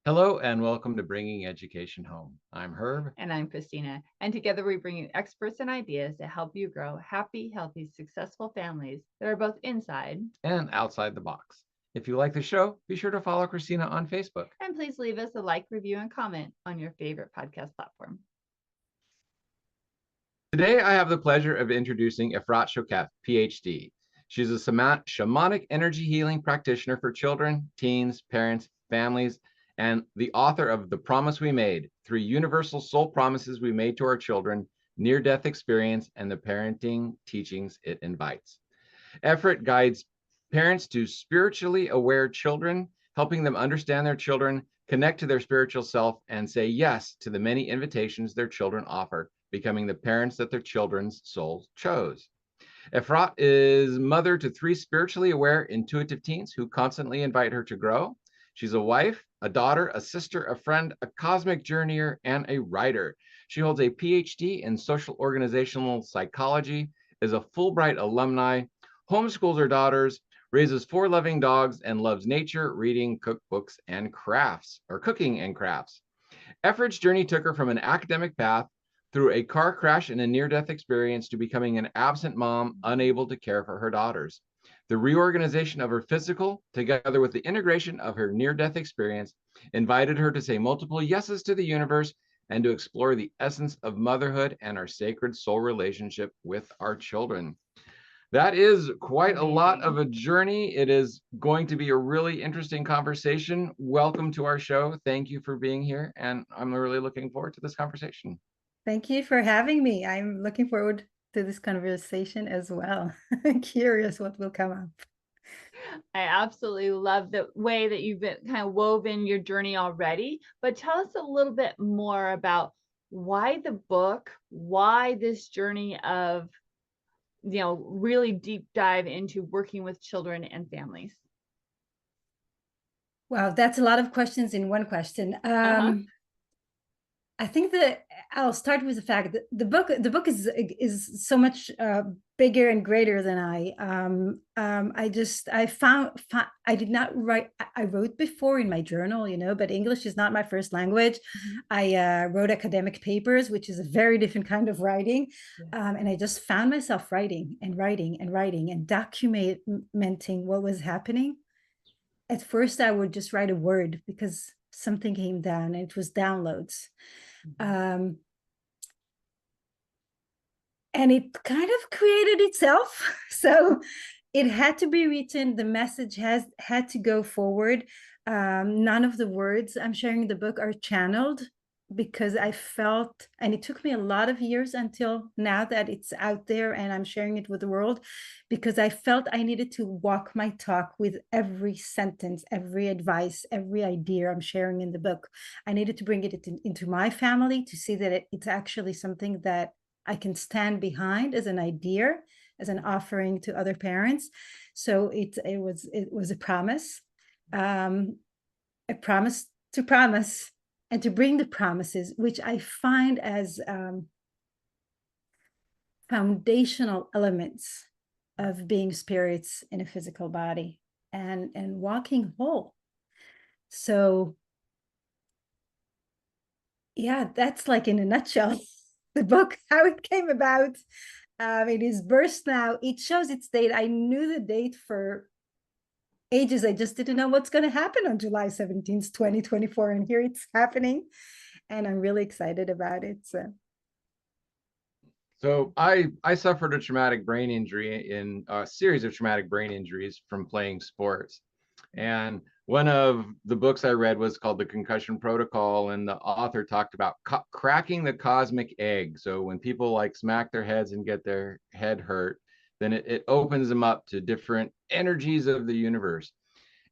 Hello and welcome to Bringing Education Home. I'm Herb. And I'm Christina. And together we bring you experts and ideas to help you grow happy, healthy, successful families that are both inside And outside the box. If you like the show, be sure to follow Christina on Facebook. And please leave us a like, review, and comment on your favorite podcast platform. Today, I have the pleasure of introducing Efrat Shokef, Ph.D. She's a shamanic energy healing practitioner for children, teens, parents, families, and the author of The Promise We Made, 3 universal soul promises we made to our children, near-death experience, and the parenting teachings it invites. Efrat guides parents to spiritually aware children, helping them understand their children, connect to their spiritual self, and say yes to the many invitations their children offer, becoming the parents that their children's souls chose. Efrat is mother to 3 spiritually aware, intuitive teens who constantly invite her to grow. She's a wife, a daughter, a sister, a friend, a cosmic journeyer, and a writer. She holds a Ph.D. in social organizational psychology, is a Fulbright alumni, homeschools her daughters, raises 4 loving dogs, and loves nature, reading, cookbooks, and crafts, or cooking and crafts. Efrat's journey took her from an academic path through a car crash and a near-death experience to becoming an absent mom unable to care for her daughters. The reorganization of her physical, together with the integration of her near-death experience, invited her to say multiple yeses to the universe and to explore the essence of motherhood and our sacred soul relationship with our children. That is quite a lot of a journey. It is going to be a really interesting conversation. Welcome to our show. Thank you for being here. And I'm really looking forward to this conversation. Thank you for having me. I'm looking forward to this conversation as well. I'm curious what will come up. I absolutely love the way that you've been kind of woven your journey already. But tell us a little bit more about why the book, why this journey of, really deep dive into working with children and families. Wow, that's a lot of questions in one question. I think that I'll start with the fact that the book is so much bigger and greater than I found I did not write. I wrote before in my journal, but English is not my first language. I wrote academic papers, which is a very different kind of writing, and I just found myself writing and writing and writing and documenting what was happening. At first, I would just write a word because something came down, and it was downloads. And it kind of created itself. So it had to be written. The message had to go forward. None of the words I'm sharing in the book are channeled because I felt, and it took me a lot of years until now that it's out there and I'm sharing it with the world, because I felt I needed to walk my talk with every sentence, every advice, every idea I'm sharing in the book. I needed to bring it into my family to see that it's actually something that I can stand behind as an idea, as an offering to other parents. So it was a promise to promise and to bring the promises, which I find as foundational elements of being spirits in a physical body and walking whole. So yeah, that's like in a nutshell the book, how it came about. It is burst now. It shows its date. I knew the date for ages. I just didn't know what's going to happen on July 17th, 2024. And here it's happening. And I'm really excited about it. So I suffered a traumatic brain injury in a series of traumatic brain injuries from playing sports. And one of the books I read was called The Concussion Protocol, and the author talked about cracking the cosmic egg. So when people like smack their heads and get their head hurt, then it opens them up to different energies of the universe.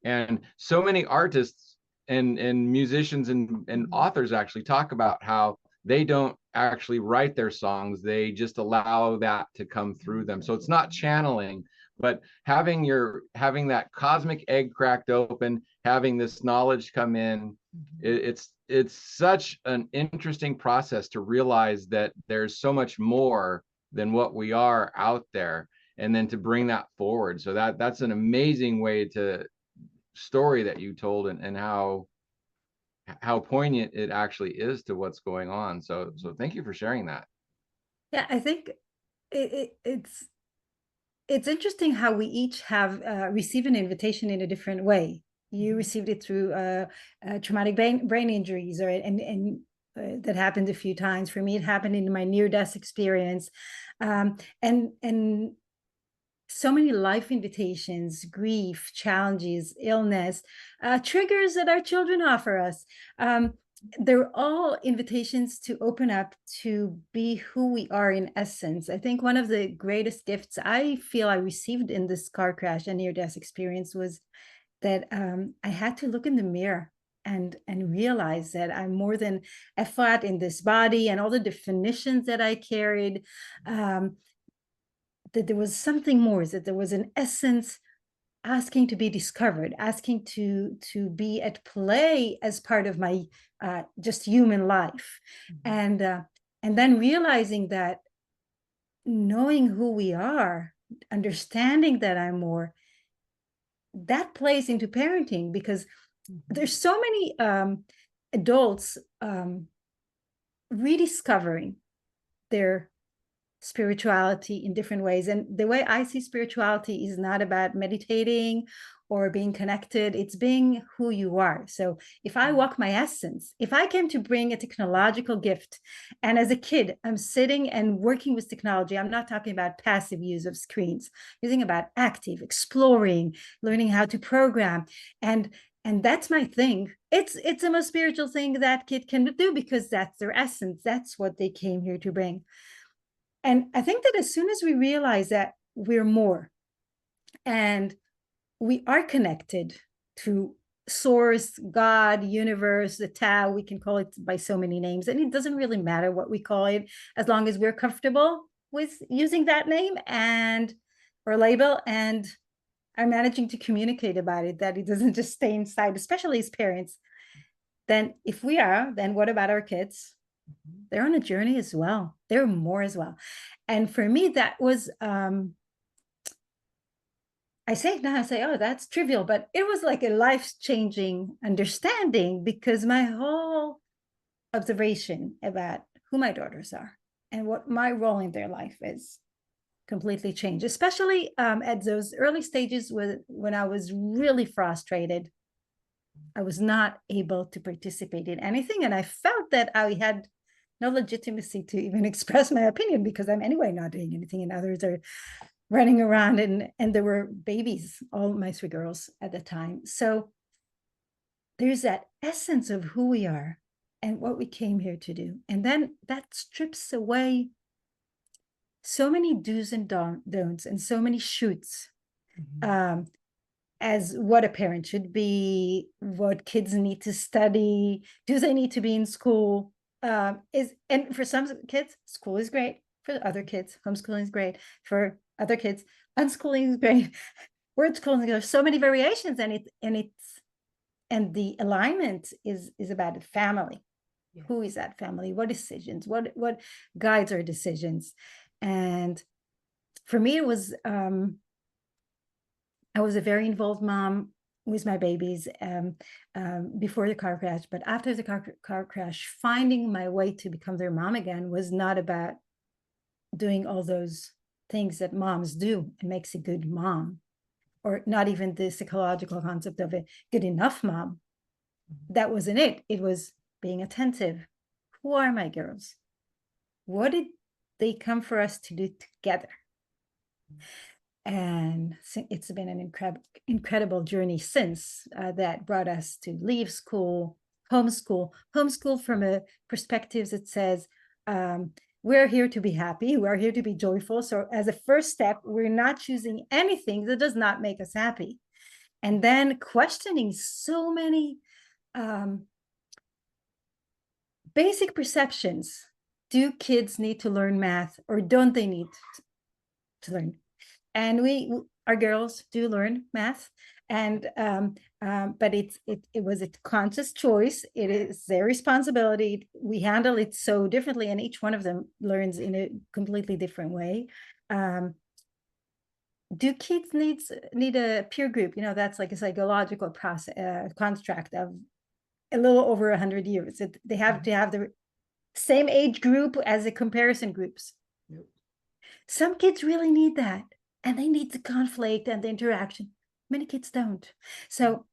And so many artists and musicians and authors actually talk about how they don't actually write their songs, they just allow that to come through them. So it's not channeling, but having that cosmic egg cracked open, having this knowledge come in, it's such an interesting process to realize that there's so much more than what we are out there, and then to bring that forward. So that's an amazing way to story that you told, and how poignant it actually is to what's going on. So thank you for sharing that. Yeah, I think it's interesting how we each have received an invitation in a different way. You received it through traumatic brain injuries, or and that happened a few times. For me, it happened in my near-death experience, and so many life invitations, grief, challenges, illness, triggers that our children offer us. They're all invitations to open up, to be who we are in essence. I think one of the greatest gifts I feel I received in this car crash and near-death experience was that I had to look in the mirror and realize that I'm more than Efrat in this body and all the definitions that I carried. That there was something more, that there was an essence asking to be discovered, asking to be at play as part of my just human life. And then realizing that, knowing who we are, understanding that I'm more, that plays into parenting, because there's so many adults rediscovering their spirituality in different ways. And the way I see spirituality is not about meditating or being connected, it's being who you are. So if I walk my essence, if I came to bring a technological gift, and as a kid I'm sitting and working with technology, I'm not talking about passive use of screens, using about active, exploring, learning how to program, and that's my thing. It's the most spiritual thing that kid can do, because that's their essence, that's what they came here to bring. And I think that as soon as we realize that we're more, and we are connected to source, God, universe, the Tao, we can call it by so many names, and it doesn't really matter what we call it, as long as we're comfortable with using that name and or label, and are managing to communicate about it, that it doesn't just stay inside, especially as parents. Then if we are, then what about our kids? They're on a journey as well. They're more as well. And for me, that was I say now, I say, oh, that's trivial, but it was like a life-changing understanding, because my whole observation about who my daughters are and what my role in their life is completely changed, especially at those early stages when I was really frustrated. I was not able to participate in anything, and I felt that I had no legitimacy to even express my opinion, because I'm anyway not doing anything, and others are running around, and there were babies, all my three girls at the time. So there's that essence of who we are and what we came here to do. And then that strips away so many do's and don'ts and so many shoots, as what a parent should be, what kids need to study, do they need to be in school, and for some kids, school is great. For other kids, homeschooling is great. For other kids, unschooling is great. Word schooling, there's so many variations, and the alignment is about family. Yeah. Who is that family? What decisions? What guides our decisions? And for me, it was I was a very involved mom with my babies before the car crash, but after the car crash, finding my way to become their mom again was not about doing all those things that moms do and makes a good mom, or not even the psychological concept of a good enough mom. That wasn't it. It was being attentive. Who are my girls? What did they come for us to do together? And it's been an incredible journey since that brought us to leave school, homeschool from a perspective that says, we're here to be happy, we're here to be joyful. So as a first step, we're not choosing anything that does not make us happy. And then questioning so many basic perceptions. Do kids need to learn math, or don't they need to learn? And our girls do learn math, and but it was a conscious choice. It is their responsibility. We handle it so differently, and each one of them learns in a completely different way. Do kids need a peer group? That's like a psychological process, construct of a little over 100 years. They have to have the same age group as the comparison groups. Yep. Some kids really need that, and they need the conflict and the interaction. Many kids don't. So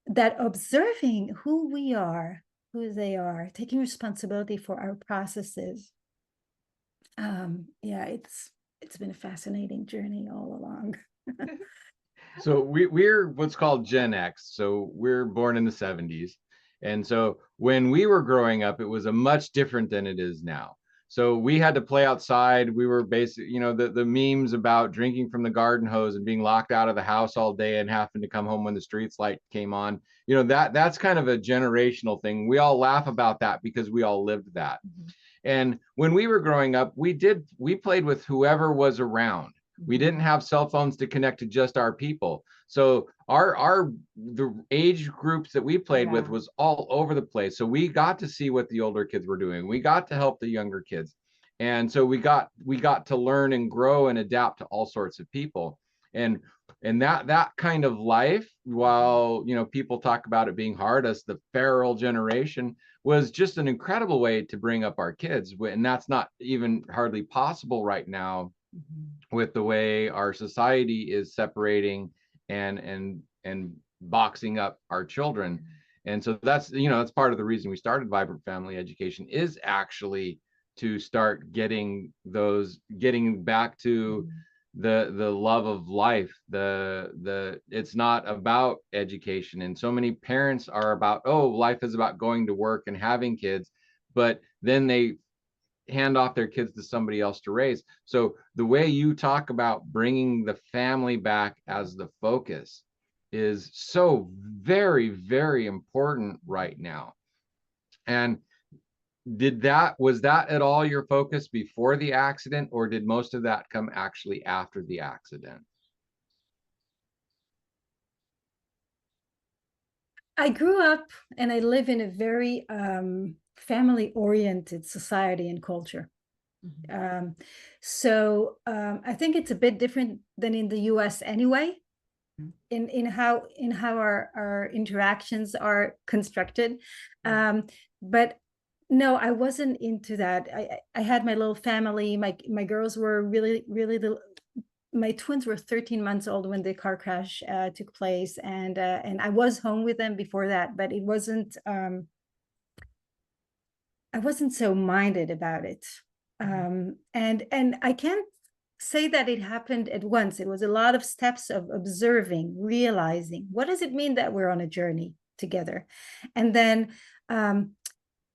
that observing who we are, who they are, taking responsibility for our processes. Yeah, it's been a fascinating journey all along. So we're what's called Gen X. So we're born in the 70s. And so when we were growing up, it was a much different than it is now. So we had to play outside. We were basically, you know, the memes about drinking from the garden hose and being locked out of the house all day and having to come home when the streets light came on. You know, that's kind of a generational thing. We all laugh about that because we all lived that. Mm-hmm. And when we were growing up, we played with whoever was around. We didn't have cell phones to connect to just our people. So the age groups that we played with was all over the place. So we got to see what the older kids were doing. We got to help the younger kids. And so we got to learn and grow and adapt to all sorts of people. And that kind of life, while, you know, people talk about it being hard, as the feral generation, was just an incredible way to bring up our kids. And that's not even hardly possible right now with the way our society is separating and boxing up our children. And so that's, you know, that's part of the reason we started Vibrant Family Education, is actually to start getting back to the love of life. It's not about education, and so many parents are about, oh, life is about going to work and having kids, but then they hand off their kids to somebody else to raise. So the way you talk about bringing the family back as the focus is so very, very important right now. And was that at all your focus before the accident, or did most of that come actually after the accident? I grew up and I live in a very family-oriented society and culture. So I think it's a bit different than in the US anyway, in how our interactions are constructed. But no, I wasn't into that. I had my little family. My girls were really, really little. My twins were 13 months old when the car crash took place, and I was home with them before that, but it wasn't. I wasn't so minded about it, and I can't say that it happened at once. It was a lot of steps of observing, realizing what does it mean that we're on a journey together, and then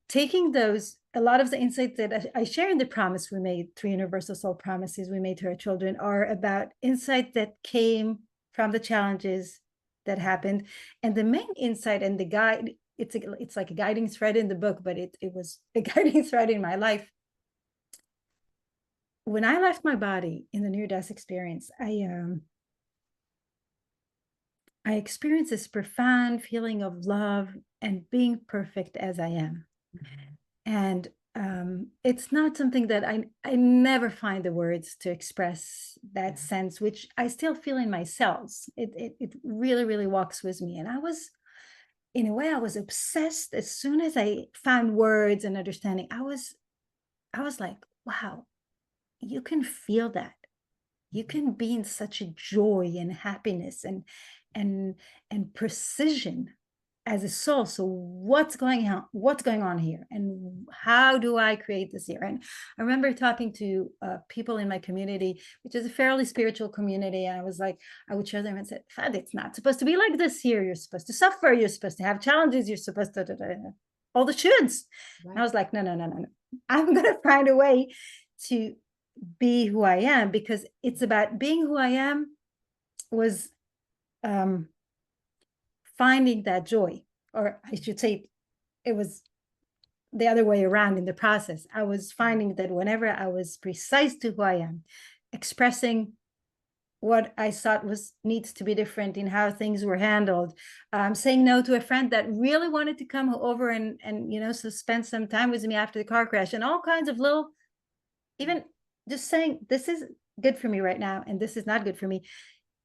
taking a lot of the insights that I share in the promise we made, 3 universal soul promises we made to our children, are about insight that came from the challenges that happened. And the main insight and the guide, it's like a guiding thread in the book, but it was a guiding thread in my life. When I left my body in the near-death experience, I experienced this profound feeling of love and being perfect as I am. And it's not something that I never find the words to express that sense, which I still feel in my cells. It really, really walks with me. And in a way, I was obsessed. As soon as I found words and understanding, I was like, wow, you can feel that. You can be in such a joy and happiness and precision as a soul. So what's going on here, and how do I create this here? And I remember talking to people in my community, which is a fairly spiritual community, and I was like, I would show them and said, Fad, it's not supposed to be like this here. You're supposed to suffer, you're supposed to have challenges, you're supposed to all the shoulds. Right. And I was like, no, I'm gonna find a way to be who I am, because it's about being who I am was finding that joy, or I should say it was the other way around in the process. I was finding that whenever I was precise to who I am, expressing what I thought needs to be different in how things were handled, saying no to a friend that really wanted to come over and so spend some time with me after the car crash, and all kinds of little, even just saying this is good for me right now and this is not good for me.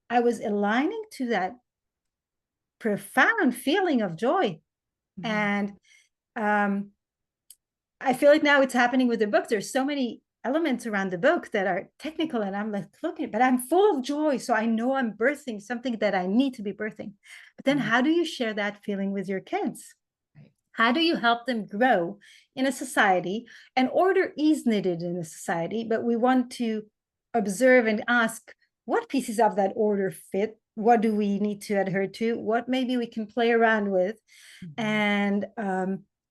I was aligning to that profound feeling of joy And I feel like now it's happening with the book. There's so many elements around the book that are technical, and I'm like looking, but I'm full of joy. So I know I'm birthing something that I need to be birthing. But then how do you share that feeling with your kids? How do you help them grow in a society? And order is needed in a society, but we want to observe and ask what pieces of that order fit. What do we need to adhere to? What maybe we can play around with? And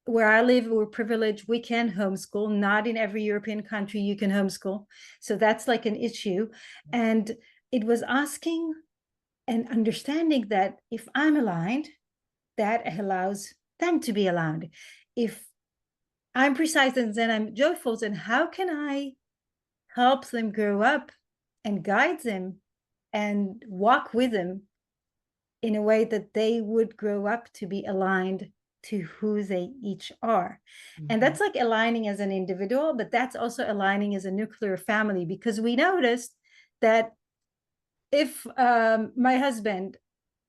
where I live, we're privileged. We can homeschool. Not in every European country you can homeschool. So that's like an issue. And it was asking and understanding that if I'm aligned, that allows them to be aligned. If I'm precise and then I'm joyful, then how can I help them grow up and guide them and walk with them in a way that they would grow up to be aligned to who they each are? And that's like aligning as an individual, but that's also aligning as a nuclear family, because we noticed that if my husband,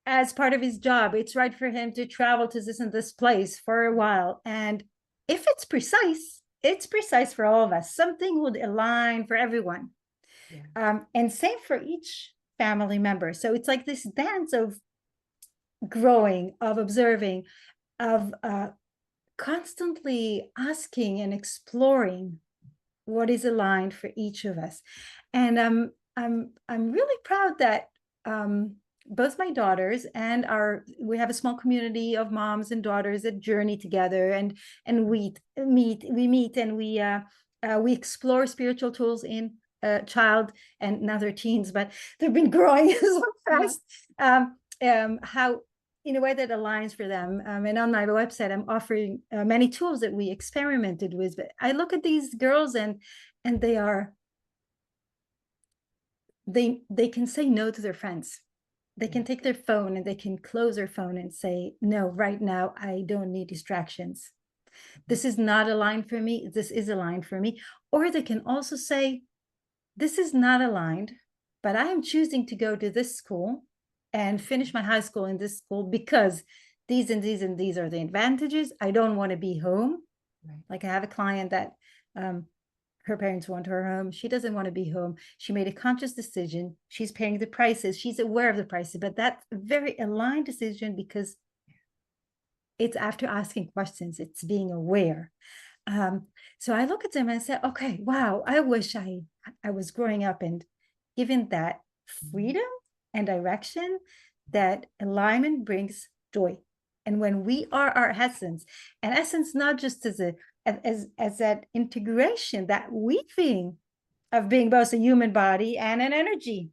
as part of his job, it's right for him to travel to this and this place for a while, and if it's precise for all of us, something would align for everyone. And same for each family member. So it's like this dance of growing, of observing, of constantly asking and exploring what is aligned for each of us. And I'm really proud that both my daughters and we have a small community of moms and daughters that journey together, and we meet and we explore spiritual tools in child, and now they're teens, but they've been growing so fast. How in a way that aligns for them. And on my website, I'm offering many tools that we experimented with. But I look at these girls and they can say no to their friends. They can take their phone and they can close their phone and say, no, right now, I don't need distractions. This is not aligned for me. This is aligned for me. Or they can also say, this is not aligned, but I am choosing to go to this school and finish my high school in this school because these and these and these are the advantages. I don't want to be home. Like I have a client that her parents want her home. She doesn't want to be home. She made a conscious decision. She's paying the prices. She's aware of the prices, but that's a very aligned decision because it's after asking questions. It's being aware. So I look at them and say, okay, wow, I wish I was growing up and given that freedom and direction, that alignment brings joy. And when we are our essence, and essence not just as that integration, that weaving of being both a human body and an energy.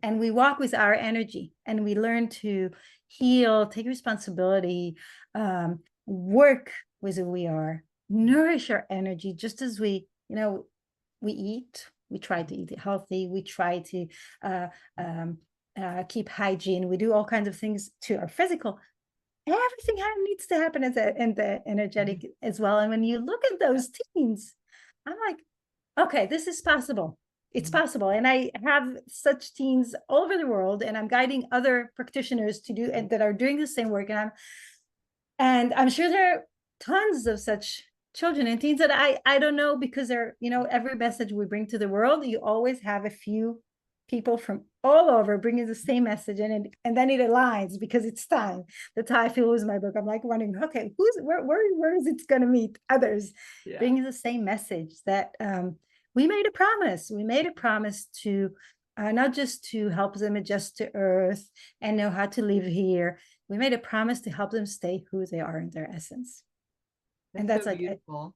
And we walk with our energy and we learn to heal, take responsibility, work with who we are, nourish our energy, just as we eat. We try to eat healthy. We try to keep hygiene. We do all kinds of things to our physical. Everything needs to happen in the energetic as well. And when you look at those teens, I'm like, okay, this is possible. It's possible. And I have such teens all over the world, and I'm guiding other practitioners to do and that are doing the same work. And I'm sure there are tons of such children and teens that I don't know, because they're, every message we bring to the world, you always have a few people from all over bringing the same message, and then it aligns because it's time. That's how I feel with my book. I'm like wondering, okay, where is it going to meet others bringing the same message, that we made a promise. We made a promise to not just to help them adjust to earth and know how to live here. We made a promise to help them stay who they are in their essence. And that's so like beautiful.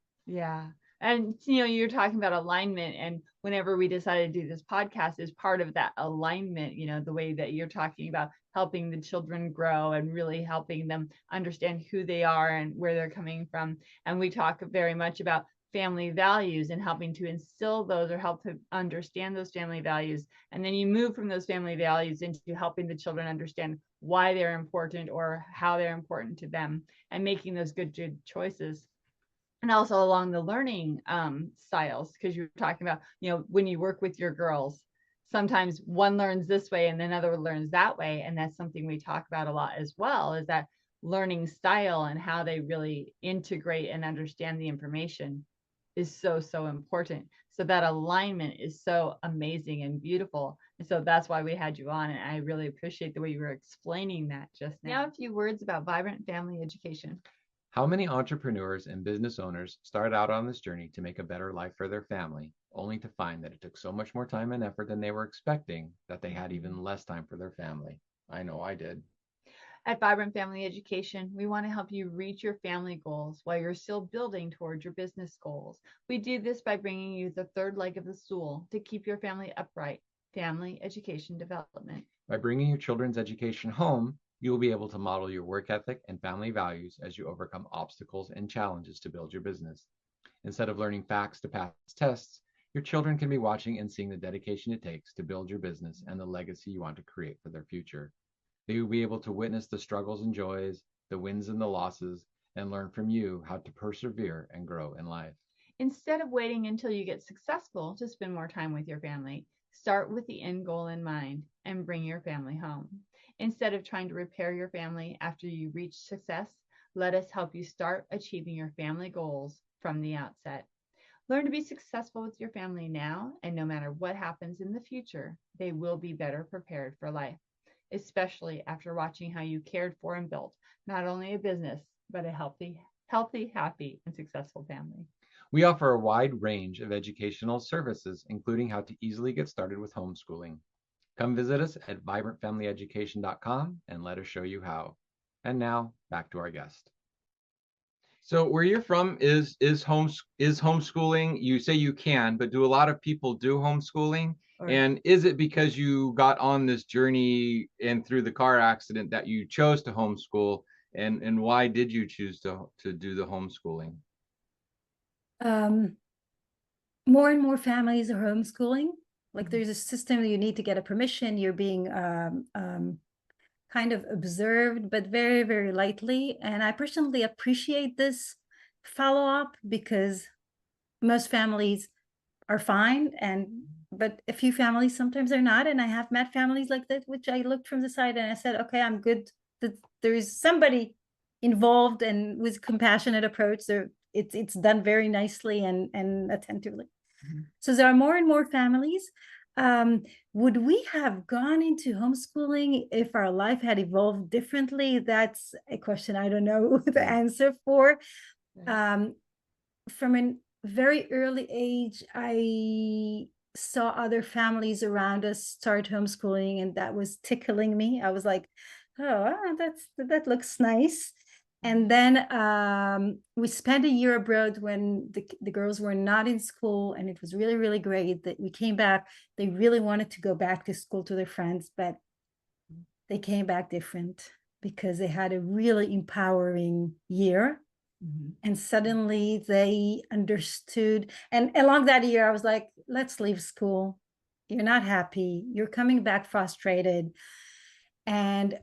And you're talking about alignment, and whenever we decided to do this podcast, is part of that alignment, the way that you're talking about helping the children grow and really helping them understand who they are and where they're coming from. And we talk very much about family values and helping to instill those or help to understand those family values. And then you move from those family values into helping the children understand why they're important or how they're important to them, and making those good choices. And also along the learning styles, because you're talking about, when you work with your girls, sometimes one learns this way and another learns that way. And that's something we talk about a lot as well, is that learning style and how they really integrate and understand the information is so, so important. So that alignment is so amazing and beautiful. And so that's why we had you on. And I really appreciate the way you were explaining that just now. Now, a few words about vibrant family education. How many entrepreneurs and business owners start out on this journey to make a better life for their family, only to find that it took so much more time and effort than they were expecting that they had even less time for their family? I know I did. At Vibrant Family Education, we want to help you reach your family goals while you're still building towards your business goals. We do this by bringing you the third leg of the stool to keep your family upright, family education development. By bringing your children's education home, you will be able to model your work ethic and family values as you overcome obstacles and challenges to build your business. Instead of learning facts to pass tests, your children can be watching and seeing the dedication it takes to build your business and the legacy you want to create for their future. They will be able to witness the struggles and joys, the wins and the losses, and learn from you how to persevere and grow in life. Instead of waiting until you get successful to spend more time with your family, start with the end goal in mind and bring your family home. Instead of trying to repair your family after you reach success, let us help you start achieving your family goals from the outset. Learn to be successful with your family now, and no matter what happens in the future, they will be better prepared for life, especially after watching how you cared for and built not only a business, but a healthy, happy, and successful family. We offer a wide range of educational services, including how to easily get started with homeschooling. Come visit us at vibrantfamilyeducation.com and let us show you how. And now, back to our guest. So where you're from is homeschooling. You say you can, but do a lot of people do homeschooling? Or- And is it because you got on this journey and through the car accident that you chose to homeschool? And why did you choose to do the homeschooling? More and more families are homeschooling. Like there's a system that you need to get a permission. You're being kind of observed, but very, very lightly. And I personally appreciate this follow-up because most families are fine, but a few families sometimes are not. And I have met families like that, which I looked from the side and I said, okay, I'm good that there is somebody involved and with compassionate approach. There, it's done very nicely and attentively. Mhm. So there are more and more families. Would we have gone into homeschooling if our life had evolved differently? That's a question I don't know the answer for. From a very early age, I saw other families around us start homeschooling, and that was tickling me. I was like, oh, that looks nice. And then we spent a year abroad when the girls were not in school, and it was really, really great that we came back. They really wanted to go back to school to their friends, but they came back different because they had a really empowering year. Mhm. And suddenly they understood. And along that year, I was like, let's leave school. You're not happy. You're coming back frustrated. And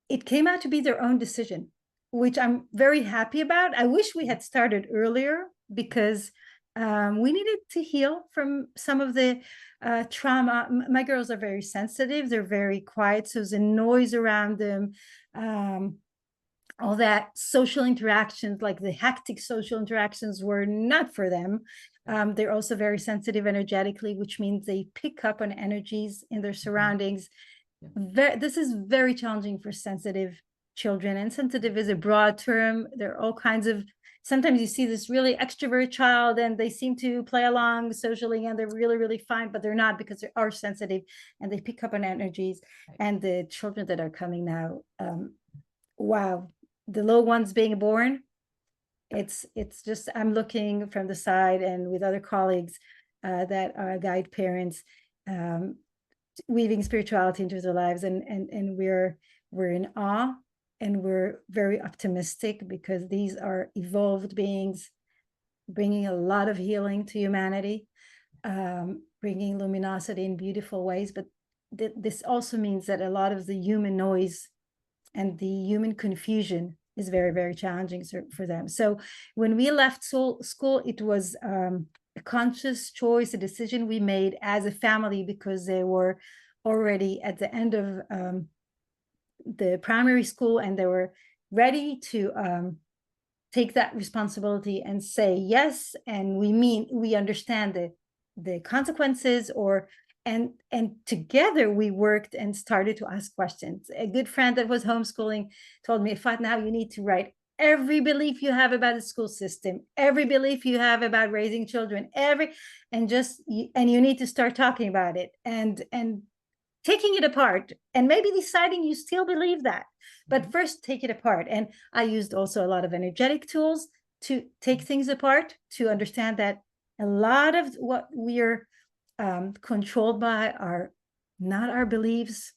it came out to be their own decision, which I'm very happy about. I wish we had started earlier because we needed to heal from some of the trauma. My girls are very sensitive. They're very quiet. So there's a noise around them. All that social interactions, like the hectic social interactions, were not for them. They're also very sensitive energetically, which means they pick up on energies in their surroundings. This is very challenging for sensitive children, and sensitive is a broad term. There are all kinds of, sometimes you see this really extrovert child and they seem to play along socially and they're really, really fine, but they're not because they are sensitive and they pick up on energies. And the children that are coming now, wow, the little ones being born, it's just, I'm looking from the side and with other colleagues that are guide parents, weaving spirituality into their lives, and we're in awe, and we're very optimistic because these are evolved beings bringing a lot of healing to humanity, bringing luminosity in beautiful ways. But this also means that a lot of the human noise and the human confusion is very, very challenging for them. So when we left school, it was a conscious choice, a decision we made as a family, because they were already at the end of the primary school, and they were ready to take that responsibility and say yes, and we understand the consequences, and together we worked and started to ask questions. A good friend that was homeschooling told me, Efrat, now you need to write every belief you have about the school system, every belief you have about raising children, and you need to start talking about it and taking it apart, and maybe deciding you still believe that, but first take it apart. And I used also a lot of energetic tools to take things apart, to understand that a lot of what we are controlled by are not our beliefs,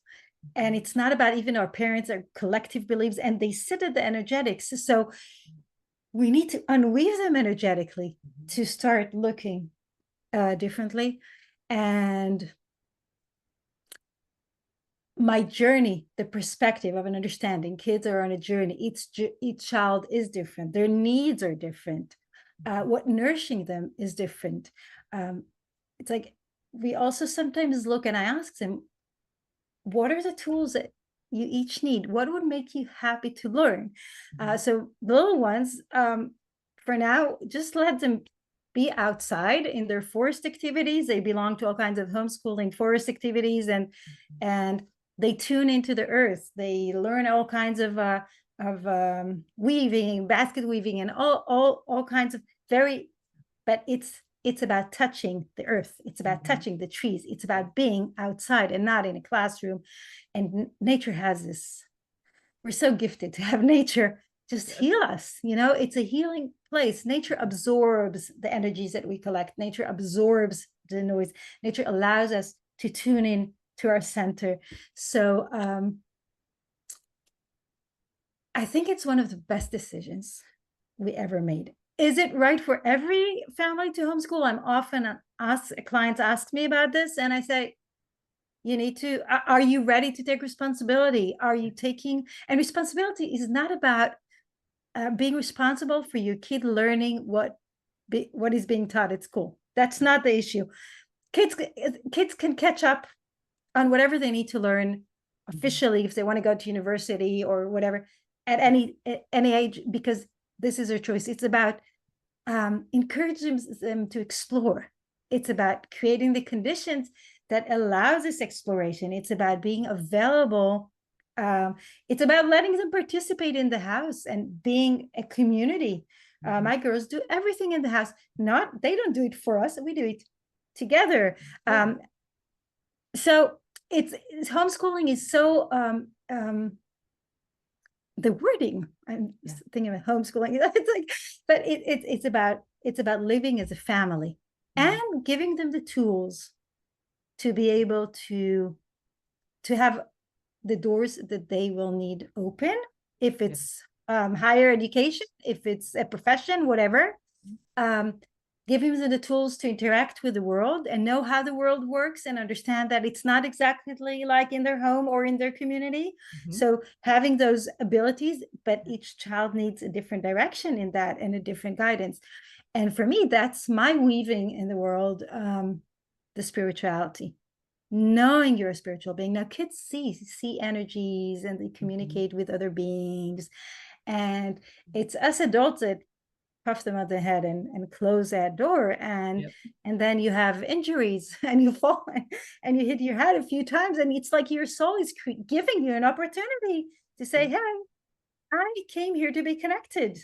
and it's not about even our parents or collective beliefs, and they sit at the energetics. So we need to unweave them energetically to start looking differently. And my journey, the perspective of an understanding, kids are on a journey. Each child is different. Their needs are different. What nourishing them is different. It's like we also sometimes look, and I ask them, what are the tools that you each need? What would make you happy to learn? So the little ones, for now, just let them be outside in their forest activities. They belong to all kinds of homeschooling forest activities, and they tune into the earth. They learn all kinds of weaving, basket weaving, and all kinds of but it's about touching the earth. It's about touching the trees. It's about being outside and not in a classroom. And nature has this. We're so gifted to have nature just heal us. It's a healing place. Nature absorbs the energies that we collect. Nature absorbs the noise. Nature allows us to tune in to our center. So I think it's one of the best decisions we ever made. Is it right for every family to homeschool? I'm often clients ask me about this, and I say, you need to, are you ready to take responsibility? Are you taking, and responsibility is not about being responsible for your kid learning what is being taught at school. That's not the issue. Kids can catch up on whatever they need to learn officially if they want to go to university or whatever at any age, because this is their choice. It's about encouraging them to explore. It's about creating the conditions that allows this exploration. It's about being available. It's about letting them participate in the house and being a community. My girls do everything in the house. They don't do it for us. We do it together. So it's homeschooling is so the wording. I'm thinking of homeschooling. It's like, but it's about living as a family and giving them the tools to be able to have the doors that they will need open, if it's higher education, if it's a profession, whatever. Giving them the tools to interact with the world and know how the world works, and understand that it's not exactly like in their home or in their community. So having those abilities, but each child needs a different direction in that and a different guidance. And for me, that's my weaving in the world, the spirituality, knowing you're a spiritual being. Now kids see energies, and they communicate with other beings, and it's us adults that puff them on the head and close that door, and then you have injuries and you fall and you hit your head a few times, and it's like your soul is giving you an opportunity to say, hey, I came here to be connected,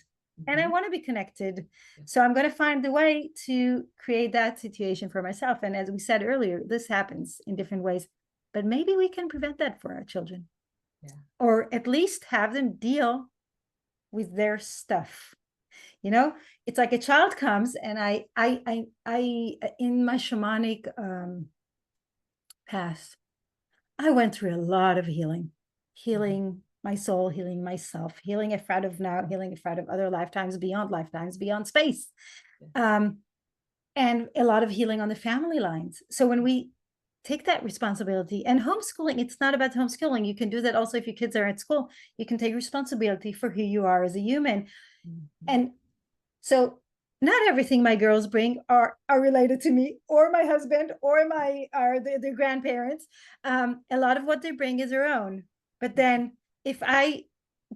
and I want to be connected. So I'm going to find the way to create that situation for myself. And as we said earlier, this happens in different ways, but maybe we can prevent that for our children, or at least have them deal with their stuff. It's like a child comes, and I in my shamanic past, I went through a lot of healing my soul, healing myself, healing Efrat of now, healing Efrat of other lifetimes, beyond space, and a lot of healing on the family lines. So when we take that responsibility, and homeschooling, it's not about homeschooling. You can do that also if your kids are at school. You can take responsibility for who you are as a human. And so not everything my girls bring are related to me or my husband or their grandparents. A lot of what they bring is their own. But then if I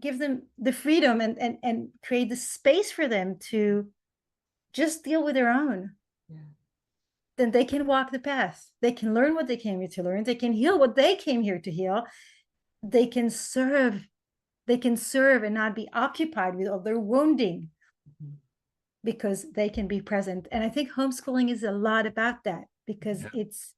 give them the freedom and create the space for them to just deal with their own, then they can walk the path. They can learn what they came here to learn. They can heal what they came here to heal. They can serve. They can serve and not be occupied with all their wounding, because they can be present. And I think homeschooling is a lot about that, because it's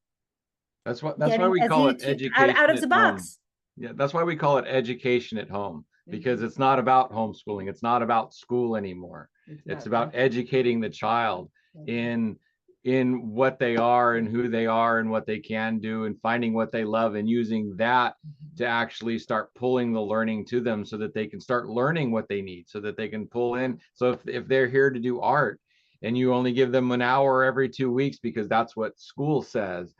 that's why getting, we as call you it two, education out of at the home. box. Yeah, that's why we call it education at home, because it's not about homeschooling. It's not about school anymore. It's about educating the child in what they are and who they are and what they can do, and finding what they love and using that to actually start pulling the learning to them, so that they can start learning what they need, so that they can pull in. So if they're here to do art and you only give them an hour every 2 weeks because that's what school says,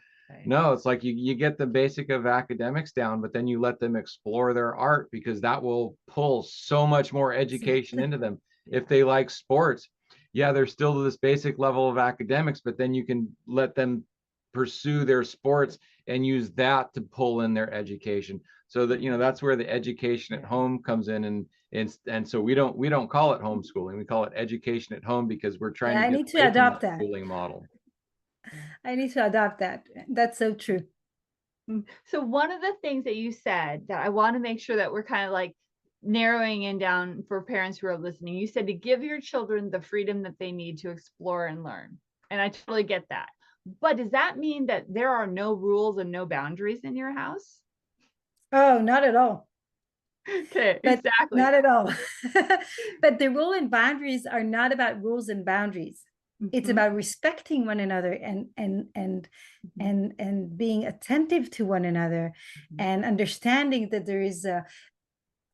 no, it's like you get the basic of academics down, but then you let them explore their art, because that will pull so much more education into them. If they like sports, yeah, there's still this basic level of academics, but then you can let them pursue their sports and use that to pull in their education. So that, that's where the education at home comes in. And so we don't call it homeschooling. We call it education at home, because we're trying Yeah, to I get need to away from adopt that that. schooling model. I need to adopt that. That's so true. So one of the things that you said that I want to make sure that we're kind of like narrowing in down for parents who are listening, you said to give your children the freedom that they need to explore and learn. And I totally get that. But does that mean that there are no rules and no boundaries in your house? Oh, not at all. Okay, But exactly. not at all. But the rule and boundaries are not about rules and boundaries. It's about respecting one another and being attentive to one another, and understanding that there is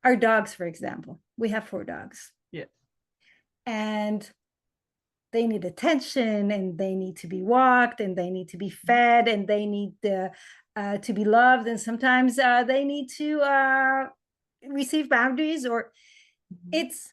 our dogs, for example. We have 4 dogs. Yes. And they need attention, and they need to be walked, and they need to be fed, and they need to be loved. And sometimes they need to receive boundaries, or it's,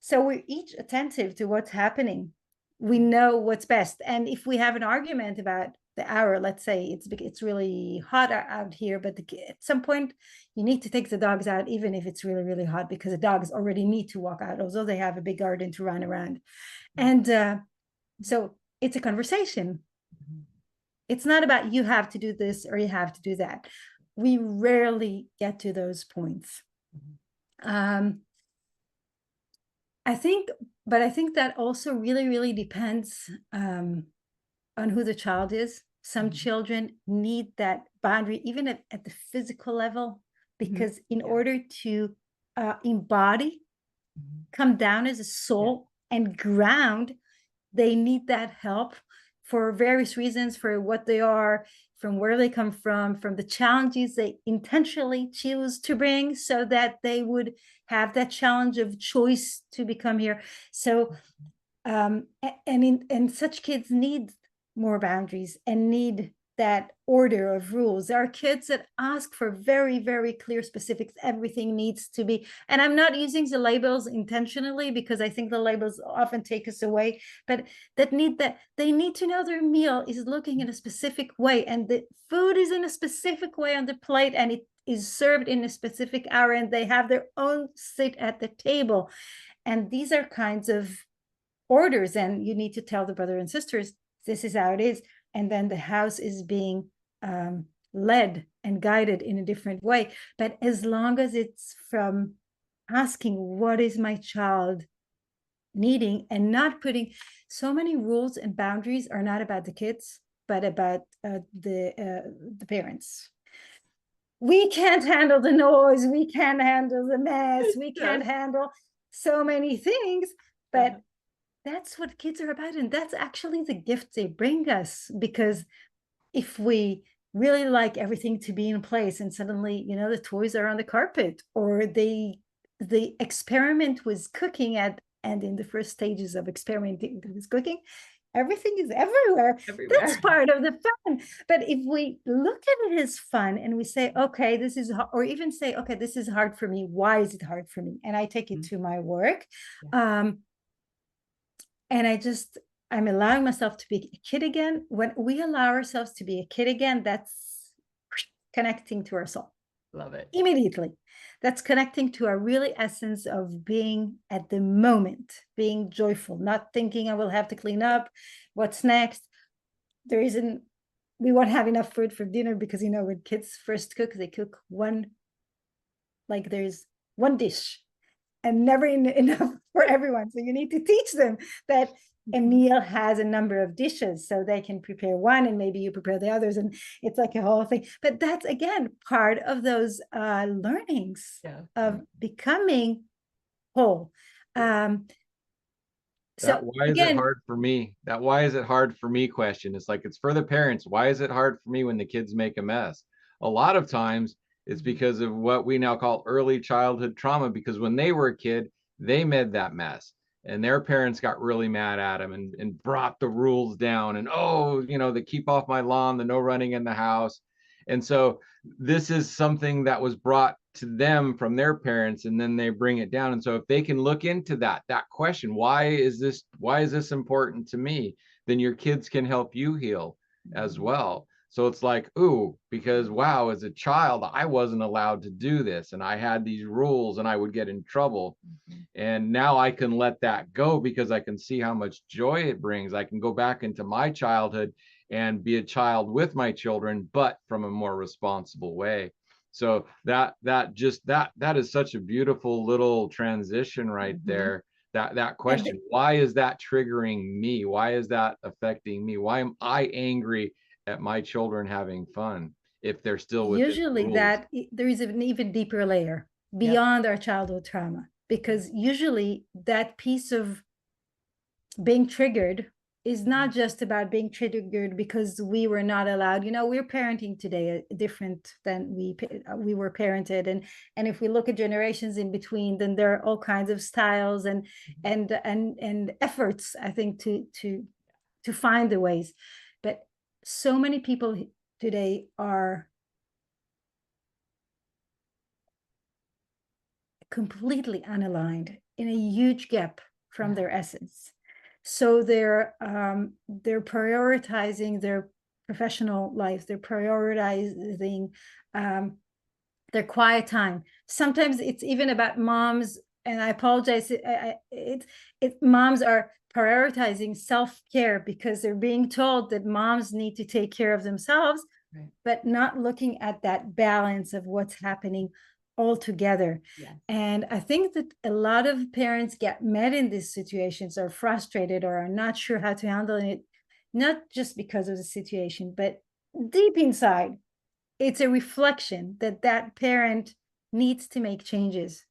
so we're each attentive to what's happening. We know what's best. And if we have an argument about the hour, let's say it's really hot out here, but at some point you need to take the dogs out, even if it's really, really hot, because the dogs already need to walk out, although they have a big garden to run around. And so it's a conversation. It's not about you have to do this or you have to do that. We rarely get to those points. I think that also really, really depends on who the child is. Some children need that boundary, even at the physical level, because in order to embody, come down as a soul and ground, they need that help for various reasons, for what they are, from where they come from the challenges they intentionally choose to bring, so that they would have that challenge of choice to become here. So, and such kids need more boundaries and need that order of rules. There are kids that ask for very, very clear specifics. Everything needs to be, and I'm not using the labels intentionally, because I think the labels often take us away, but they need to know their meal is looking in a specific way, and the food is in a specific way on the plate, and it is served in a specific hour, and they have their own seat at the table. And these are kinds of orders, and you need to tell the brother and sisters, this is how it is. And then the house is being led and guided in a different way. But as long as it's from asking, what is my child needing, and not putting so many rules and boundaries are not about the kids, but about the parents. We can't handle the noise, we can't handle the mess, we can't handle so many things, but that's what kids are about. And that's actually the gift they bring us, because if we really like everything to be in place, and suddenly, the toys are on the carpet, or the experiment with cooking and in the first stages of experimenting with cooking, everything is everywhere. That's part of the fun. But if we look at it as fun, and we say, okay, this is, or even say, okay, this is hard for me. Why is it hard for me? And I take it to my work. And I'm allowing myself to be a kid again. When we allow ourselves to be a kid again, that's connecting to our soul. Love it. Immediately. That's connecting to our really essence of being at the moment, being joyful, not thinking I will have to clean up, what's next. There isn't, we won't have enough food for dinner because, you know, when kids first cook, they cook one, like there's one dish and never enough for everyone. So you need to teach them that a meal has a number of dishes, so they can prepare one and maybe you prepare the others, and it's like a whole thing. But that's, again, part of those learnings of becoming whole. So why is again, it hard for me? That why is it hard for me question. It's like, it's for the parents. Why is it hard for me when the kids make a mess? A lot of times it's because of what we now call early childhood trauma, because when they were a kid, they made that mess and their parents got really mad at them and brought the rules down, and, oh, you know, the keep off my lawn, the no running in the house. And so this is something that was brought to them from their parents, and then they bring it down. And so if they can look into that question, why is this important to me, then your kids can help you heal as well. So it's like, ooh, because wow, as a child I wasn't allowed to do this and I had these rules and I would get in trouble. And now I can let that go because I can see how much joy it brings. I can go back into my childhood and be a child with my children, but from a more responsible way. So that is such a beautiful little transition right there. That question, why is that triggering me? Why is that affecting me? Why am I angry at my children having fun if they're still within usually rules? that there is an even deeper layer beyond our childhood trauma, because usually that piece of being triggered is not just about being triggered because we were not allowed. You know, we're parenting today different than we were parented, and if we look at generations in between, then there are all kinds of styles and efforts, I think, to find the ways. But so many people today are completely unaligned, in a huge gap from their essence. So they're prioritizing their professional life, they're prioritizing their quiet time. Sometimes it's even about moms, and I apologize, moms are prioritizing self-care because they're being told that moms need to take care of themselves, but not looking at that balance of what's happening all together. And I think that a lot of parents get mad in these situations, or frustrated, or are not sure how to handle it, not just because of the situation, but deep inside, it's a reflection that that parent needs to make changes.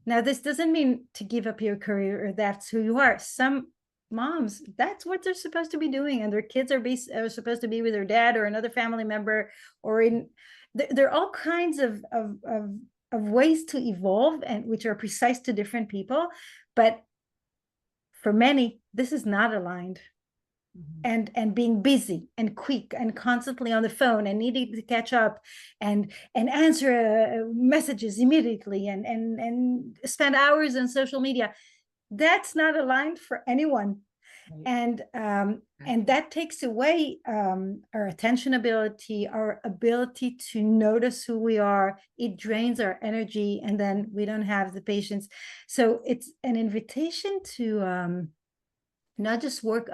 Now, this doesn't mean to give up your career or that's who you are. Some moms, that's what they're supposed to be doing, and their kids are supposed to be with their dad or another family member, or there are all kinds of ways to evolve, and which are precise to different people. But for many, this is not aligned. And being busy and quick and constantly on the phone and needing to catch up and answer messages immediately and spend hours on social media, that's not aligned for anyone. And that takes away our attention ability, our ability to notice who we are. It drains our energy, and then we don't have the patience. So it's an invitation to not just work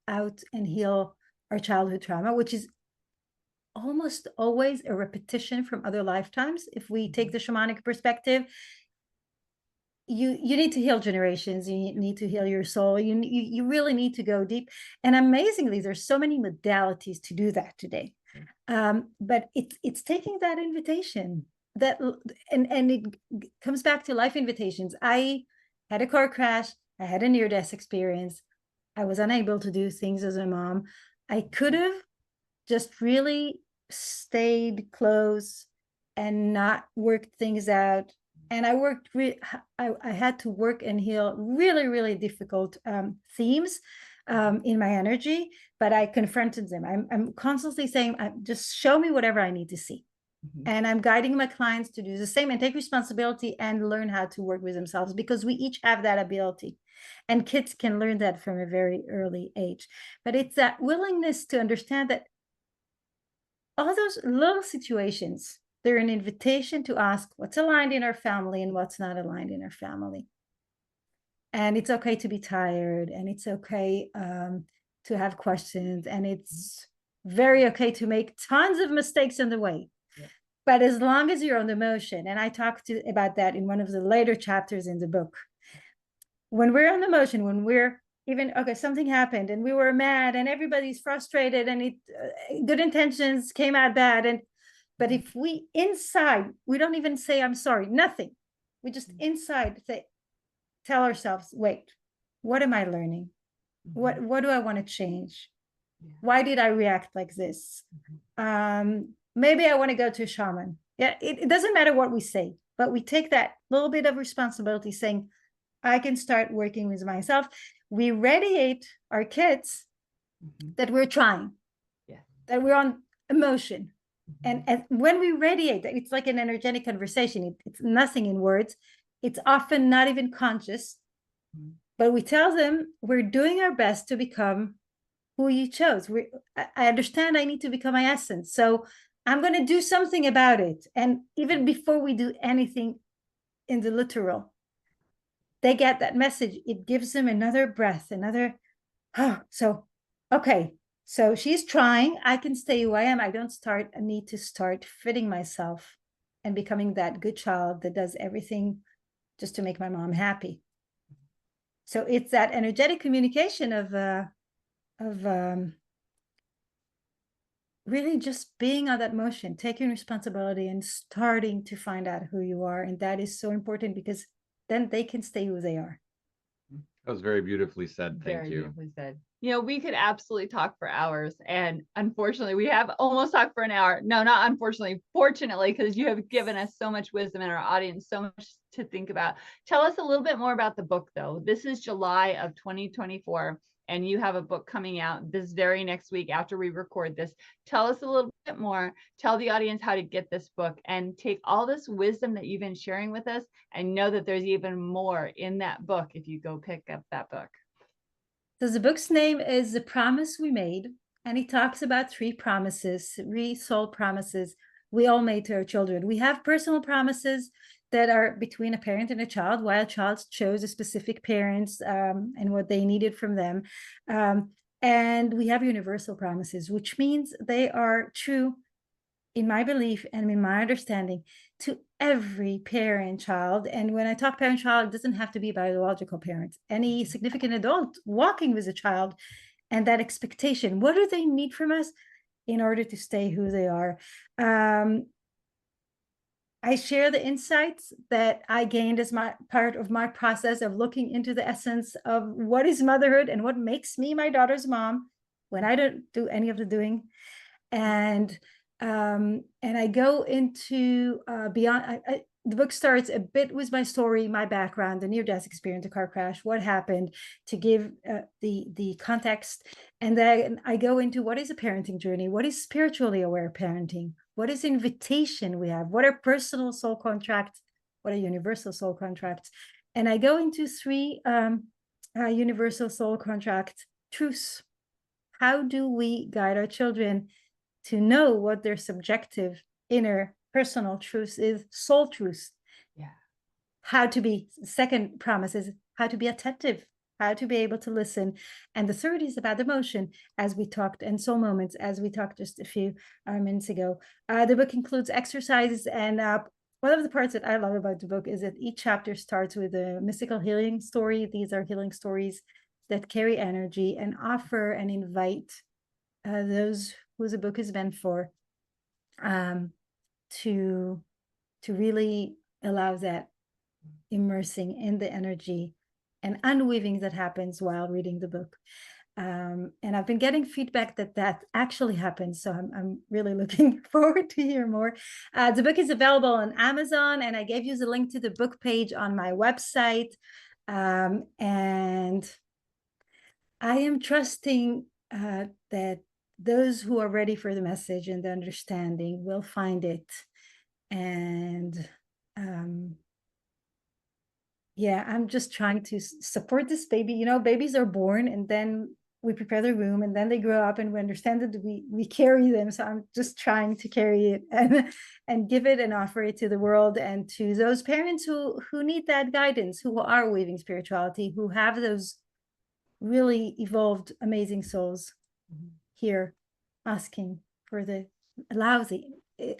out and heal our childhood trauma, which is almost always a repetition from other lifetimes. If we take the shamanic perspective, you need to heal generations, you need to heal your soul, you really need to go deep. And amazingly, there's so many modalities to do that today. But it's taking that invitation, that and it comes back to life invitations. I had a car crash, I had a near-death experience, I was unable to do things as a mom. I could have just really stayed close and not worked things out. And I had to work and heal really, really difficult themes in my energy, but I confronted them. I'm constantly saying, just show me whatever I need to see. And I'm guiding my clients to do the same and take responsibility and learn how to work with themselves, because we each have that ability. And kids can learn that from a very early age. But it's that willingness to understand that all those little situations they're an invitation to ask what's aligned in our family and what's not aligned in our family. And it's okay to be tired, and it's okay to have questions, and it's very okay to make tons of mistakes in the way. Yeah. But as long as you're on the motion, and I talked about that in one of the later chapters in the book, when we're on the motion, when we're even, okay, something happened and we were mad and everybody's frustrated and good intentions came out bad. But if we inside, we don't even say, I'm sorry, nothing. We just inside say, tell ourselves, wait, what am I learning? What do I want to change? Why did I react like this? Maybe I want to go to a shaman. Yeah, it doesn't matter what we say, but we take that little bit of responsibility saying, I can start working with myself. We radiate our kids that we're trying, that we're on emotion. And when we radiate, it's like an energetic conversation. It's nothing in words. It's often not even conscious, but we tell them we're doing our best to become who you chose. I understand I need to become my essence. So I'm going to do something about it. And even before we do anything in the literal, they get that message. It gives them another breath, okay, so she's trying. I can stay who I am. I need to start fitting myself and becoming that good child that does everything just to make my mom happy. So it's that energetic communication of really just being on that motion, taking responsibility and starting to find out who you are. And that is so important, because then they can stay who they are. That was very beautifully said. Thank you. Beautifully said. You know, we could absolutely talk for hours, and unfortunately we have almost talked for an hour. No, not unfortunately, fortunately, because you have given us so much wisdom and our audience so much to think about. Tell us a little bit more about the book, though. This is July of 2024, and you have a book coming out this very next week after we record this. Tell us a little bit more. Tell the audience how to get this book, and take all this wisdom that you've been sharing with us and know that there's even more in that book if you go pick up that book. So the book's name is The Promise We Made, and it talks about three soul promises we all made to our children. We have personal promises that are between a parent and a child, while a child chose a specific parents and what they needed from them. And we have universal promises, which means they are true, in my belief and in my understanding, to every parent-child. And when I talk parent-child, it doesn't have to be biological parents. Any significant adult walking with a child, and that expectation, what do they need from us in order to stay who they are? I share the insights that I gained as part of my process of looking into the essence of what is motherhood and what makes me my daughter's mom when I don't do any of the doing. And I go into beyond. The book starts a bit with my story, my background, the near-death experience, the car crash, what happened, to give the context. And then I go into what is a parenting journey, what is spiritually aware parenting, what is invitation we have, what are personal soul contracts, what are universal soul contracts. And I go into three universal soul contract truths. How do we guide our children to know what their subjective, inner, personal truth is, soul truth? Yeah. How to be, second promise is how to be attentive, how to be able to listen. And the third is about emotion, as we talked, and soul moments, as we talked just a few minutes ago. The book includes exercises, and one of the parts that I love about the book is that each chapter starts with a mystical healing story. These are healing stories that carry energy and offer and invite those who the book is meant for to really allow that immersing in the energy and unweaving that happens while reading the book. And I've been getting feedback that actually happens, so I'm really looking forward to hear more. The book is available on Amazon, and I gave you the link to the book page on my website. And I am trusting that those who are ready for the message and the understanding will find it. And yeah, I'm just trying to support this baby. You know, babies are born, and then we prepare the room, and then they grow up and we understand that we carry them. So I'm just trying to carry it and give it and offer it to the world, and to those parents who need that guidance, who are weaving spirituality, who have those really evolved, amazing souls here asking for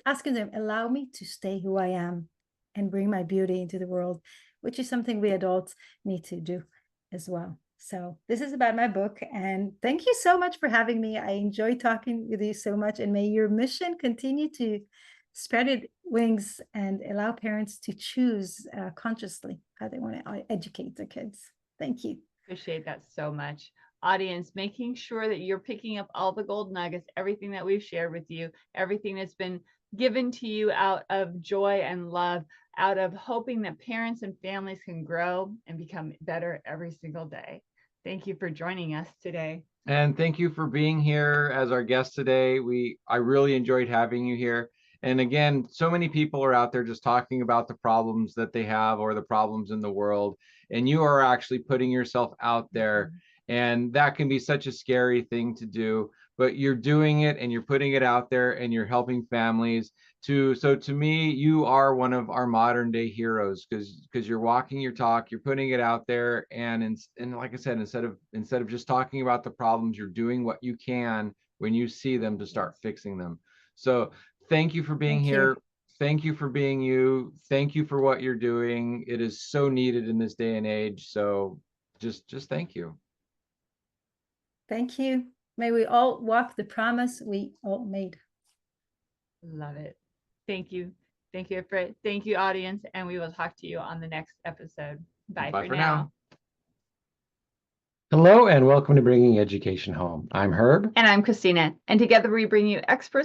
asking them, allow me to stay who I am and bring my beauty into the world, which is something we adults need to do as well. So this is about my book, and thank you so much for having me. I enjoy talking with you so much, and may your mission continue to spread its wings and allow parents to choose consciously how they want to educate their kids. Thank you. Appreciate that so much. Audience, making sure that you're picking up all the gold nuggets, everything that we've shared with you, everything that's been given to you out of joy and love, out of hoping that parents and families can grow and become better every single day. Thank you for joining us today. And thank you for being here as our guest today. I really enjoyed having you here. And again, so many people are out there just talking about the problems that they have or the problems in the world. And you are actually putting yourself out there. And that can be such a scary thing to do, but you're doing it and you're putting it out there and you're helping families so to me, you are one of our modern day heroes, because you're walking your talk, you're putting it out there. And like I said, instead of just talking about the problems, you're doing what you can when you see them to start fixing them. So thank you for being here. Thank you for being you. Thank you for what you're doing. It is so needed in this day and age. So just thank you. Thank you. May we all walk the promise we all made. Love it. Thank you. Thank you, Efrat. Thank you, audience. And we will talk to you on the next episode. Bye for now. Hello, and welcome to Bringing Education Home. I'm Herb. And I'm Christina. And together we bring you experts